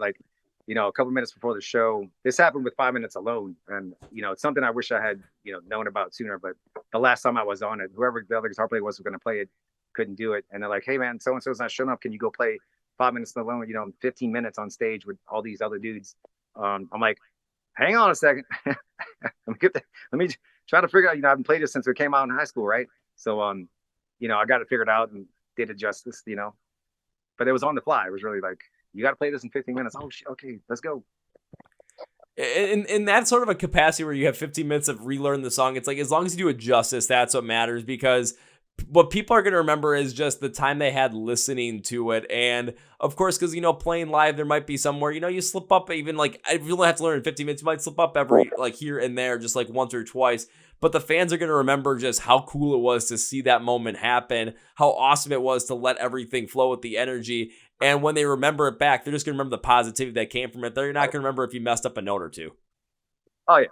a couple minutes before the show, this happened with 5 minutes alone. And, it's something I wish I had, known about sooner. But the last time I was on it, whoever the other guitar player was going to play it, couldn't do it. And they're like, hey, man, so-and-so's not showing up. Can you go play 5 minutes alone, 15 minutes on stage with all these other dudes? I'm like, hang on a second. let me trying to figure out, I haven't played it since it came out in high school, right? So, I got it figured out and did it justice, but it was on the fly. It was really like, you got to play this in 15 minutes. Oh, shit, okay, let's go. In that sort of a capacity where you have 15 minutes of relearn the song, it's like, as long as you do it justice, that's what matters, because what people are going to remember is just the time they had listening to it. And of course, because, playing live, there might be somewhere, you slip up, even like, if you only have to learn in 15 minutes, you might slip up every, like, here and there, just like once or twice. But the fans are going to remember just how cool it was to see that moment happen, how awesome it was to let everything flow with the energy. And when they remember it back, they're just going to remember the positivity that came from it. They're not going to remember if you messed up a note or two. Oh, yeah.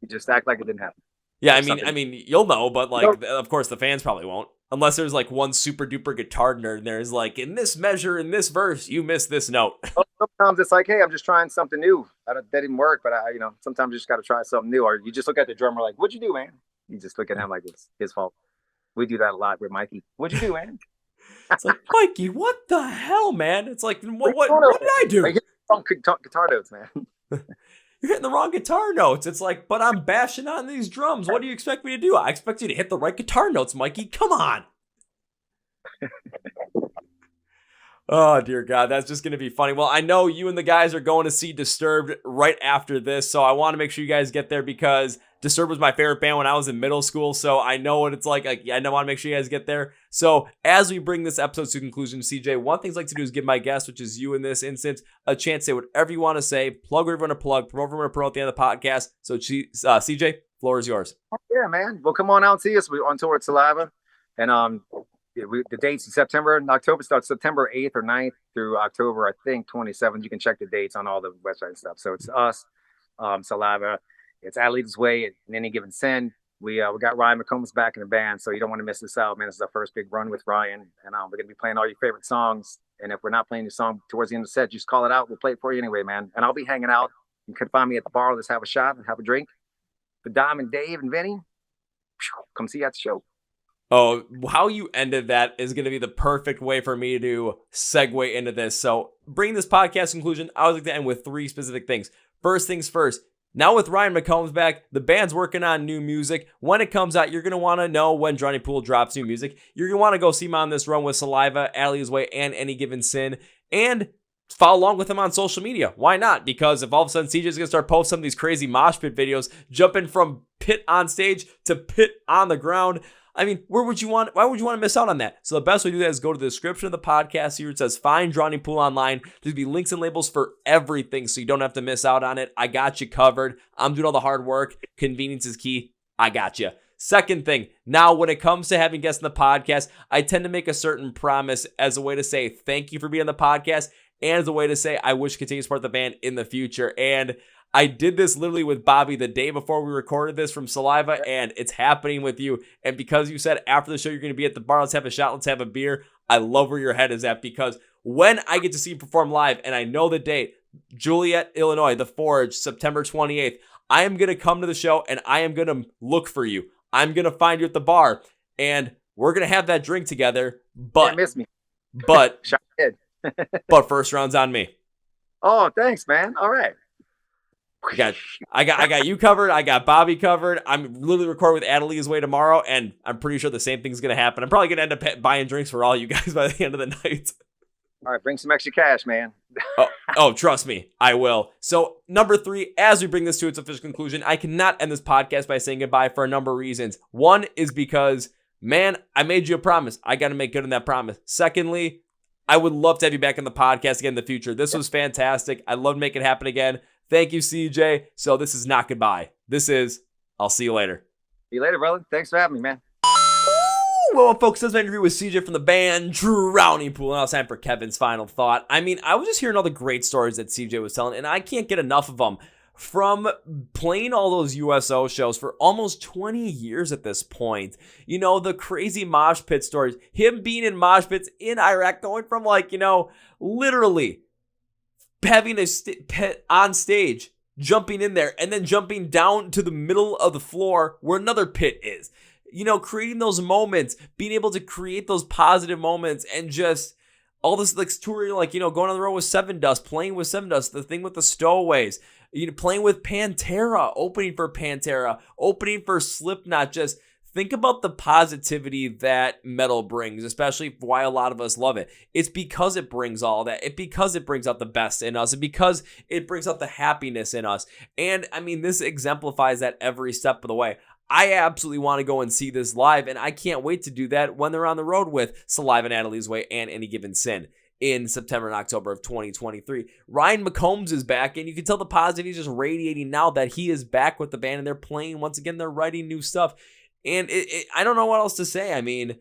You just act like it didn't happen. Yeah, I mean, you'll know, but like, of course, the fans probably won't, unless there's like one super duper guitar nerd and there's like, in this measure, in this verse, you missed this note. Sometimes it's like, hey, I'm just trying something new. That didn't work, but sometimes you just got to try something new, or you just look at the drummer like, "What'd you do, man?" You just look at him like it's his fault. We do that a lot with Mikey. "What'd you do, man?" It's like, Mikey, what the hell, man? It's like, what did I do? Guitar notes, man. You're hitting the wrong guitar notes. It's like, but I'm bashing on these drums. What do you expect me to do? I expect you to hit the right guitar notes, Mikey. Come on. Oh, dear God. That's just going to be funny. Well, I know you and the guys are going to see Disturbed right after this, so I want to make sure you guys get there, because Disturbed was my favorite band when I was in middle school, so I know what it's like. I want to make sure you guys get there. So as we bring this episode to conclusion, CJ, one thing I like to do is give my guest, which is you in this instance, a chance to say whatever you want to say, plug whatever you want to plug, promote whatever you want to promote at the end of the podcast. So CJ, floor is yours. Yeah, man. Well, come on out and see us. We're on tour at Saliva, and the dates in September and October start September 8th or 9th through October, I think, 27th. You can check the dates on all the website and stuff. So it's us, Saliva. It's Adelita's Way in Any Given Sin. We got Ryan McCombs back in the band, so you don't want to miss this out, man. This is our first big run with Ryan, and we're going to be playing all your favorite songs. And if we're not playing your song towards the end of the set, just call it out. We'll play it for you anyway, man. And I'll be hanging out. You can find me at the bar. Let's have a shot and have a drink. For Dom and Dave and Vinny, come see you at the show. Oh, how you ended that is going to be the perfect way for me to segue into this. So bring this podcast conclusion, I would like to end with 3 specific things. First things first, now with Ryan McCombs back, the band's working on new music. When it comes out, you're going to want to know when Drowning Pool drops new music. You're going to want to go see him on this run with Saliva, Alley's Way, and Any Given Sin. And follow along with him on social media. Why not? Because if all of a sudden CJ's going to start posting some of these crazy mosh pit videos, jumping from pit on stage to pit on the ground, I mean, why would you want to miss out on that? So the best way to do that is go to the description of the podcast here. It says find Drowning Pool online. There's be links and labels for everything, so you don't have to miss out on it. I got you covered. I'm doing all the hard work. Convenience is key. I got you. Second thing, now when it comes to having guests in the podcast, I tend to make a certain promise as a way to say thank you for being on the podcast, and as a way to say I wish to continue to support the band in the future. And I did this literally with Bobby the day before we recorded this from Saliva, and it's happening with you. And because you said after the show you're going to be at the bar, let's have a shot, let's have a beer, I love where your head is at, because when I get to see you perform live, and I know the date, Joliet, Illinois, The Forge, September 28th, I am going to come to the show, and I am going to look for you. I'm going to find you at the bar, and we're going to have that drink together, but Can't miss me. But but first round's on me. Oh, thanks, man. All right. I got you covered. I got Bobby covered. I'm literally recording with Adelita's Way tomorrow, and I'm pretty sure the same thing's going to happen. I'm probably going to end up buying drinks for all you guys by the end of the night. All right, bring some extra cash, man. oh, trust me, I will. So, number 3, as we bring this to its official conclusion, I cannot end this podcast by saying goodbye for a number of reasons. One is because, man, I made you a promise. I got to make good on that promise. Secondly, I would love to have you back on the podcast again in the future. This was fantastic. I'd love to make it happen again. Thank you, CJ. So this is not goodbye. This is, I'll see you later. See you later, brother. Thanks for having me, man. Well, folks, that's my interview with CJ from the band Drowning Pool. Now it's time for Kevin's final thought. I mean, I was just hearing all the great stories that CJ was telling, and I can't get enough of them. From playing all those USO shows for almost 20 years at this point, you know, the crazy mosh pit stories, him being in mosh pits in Iraq, going from like, you know, literally having a pit on stage, jumping in there, and then jumping down to the middle of the floor where another pit is. You know, creating those moments, being able to create those positive moments, and just all this like touring, like, going on the road with Sevendust, playing with Sevendust, the thing with the Stowaways, playing with Pantera, opening for Pantera, opening for Slipknot. Just think about the positivity that metal brings, especially why a lot of us love it. It's because it brings all that. Because it brings out the best in us, and because it brings out the happiness in us. And I mean, this exemplifies that every step of the way. I absolutely want to go and see this live, and I can't wait to do that when they're on the road with Saliva, Natalie's Way, and Any Given Sin in September and October of 2023. Ryan McCombs is back, and you can tell the positive he's just radiating now that he is back with the band, and they're playing once again. They're writing new stuff. And I don't know what else to say. I mean,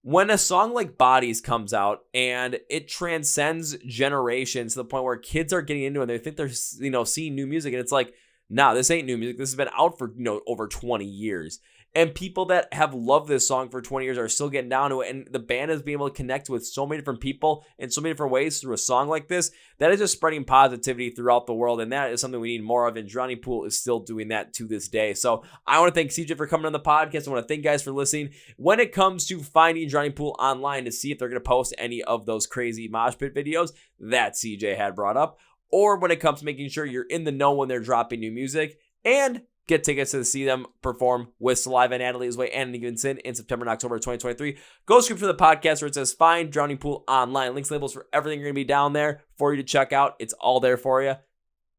when a song like Bodies comes out and it transcends generations to the point where kids are getting into it and they think they're, seeing new music, and it's like, nah, this ain't new music. This has been out for, over 20 years. And people that have loved this song for 20 years are still getting down to it. And the band is being able to connect with so many different people in so many different ways through a song like this. That is just spreading positivity throughout the world. And that is something we need more of. And Drowning Pool is still doing that to this day. So I want to thank CJ for coming on the podcast. I want to thank you guys for listening. When it comes to finding Drowning Pool online to see if they're going to post any of those crazy mosh pit videos that CJ had brought up, or when it comes to making sure you're in the know when they're dropping new music, and get tickets to see them perform with Saliva, Natalie's Way, and Any Given Sin in September and October of 2023. Go script for the podcast where it says Find Drowning Pool Online. Links, labels for everything are going to be down there for you to check out. It's all there for you.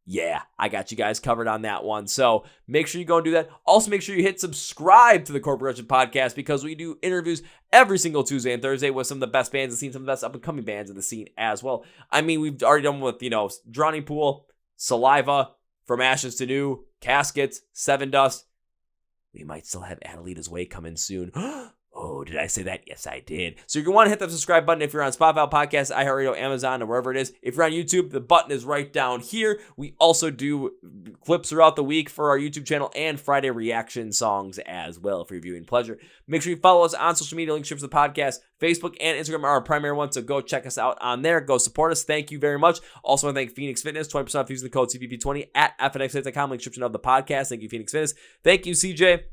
Yeah, I got you guys covered on that one. So make sure you go and do that. Also, make sure you hit subscribe to the Chord Progression Podcast, because we do interviews every single Tuesday and Thursday with some of the best bands in the scene, some of the best up-and-coming bands in the scene as well. I mean, we've already done with, Drowning Pool, Saliva, From Ashes to New, Caskets, Sevendust. We might still have Adelita's Way coming soon. Oh, did I say that? Yes, I did. So you're going to want to hit that subscribe button if you're on Spotify, Podcasts, iHeartRadio, Amazon, or wherever it is. If you're on YouTube, the button is right down here. We also do clips throughout the week for our YouTube channel and Friday reaction songs as well for your viewing pleasure. Make sure you follow us on social media. Links to the podcast. Facebook and Instagram are our primary ones, so go check us out on there. Go support us. Thank you very much. Also, I want to thank Phoenix Fitness. 20% off using the code CPP20 at fnxfitness.com. Link description of the podcast. Thank you, Phoenix Fitness. Thank you, CJ.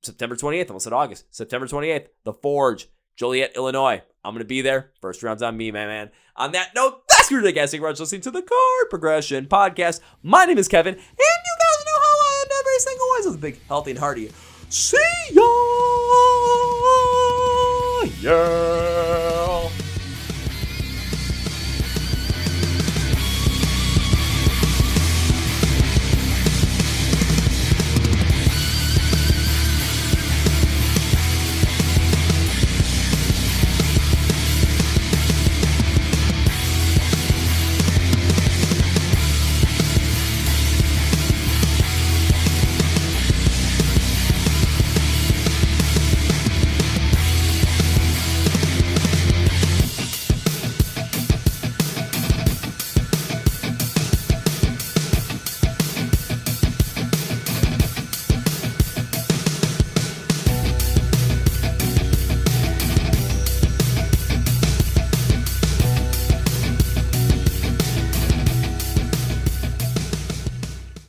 September 28th, almost said August. September 28th, The Forge, Joliet, Illinois. I'm going to be there. First round's on me, my man. On that note, that's your day, guys. Thank you very much for listening to the Chord Progression Podcast. My name is Kevin, and you guys know how I end every single one. With a big, healthy, and hearty. See ya! Yeah!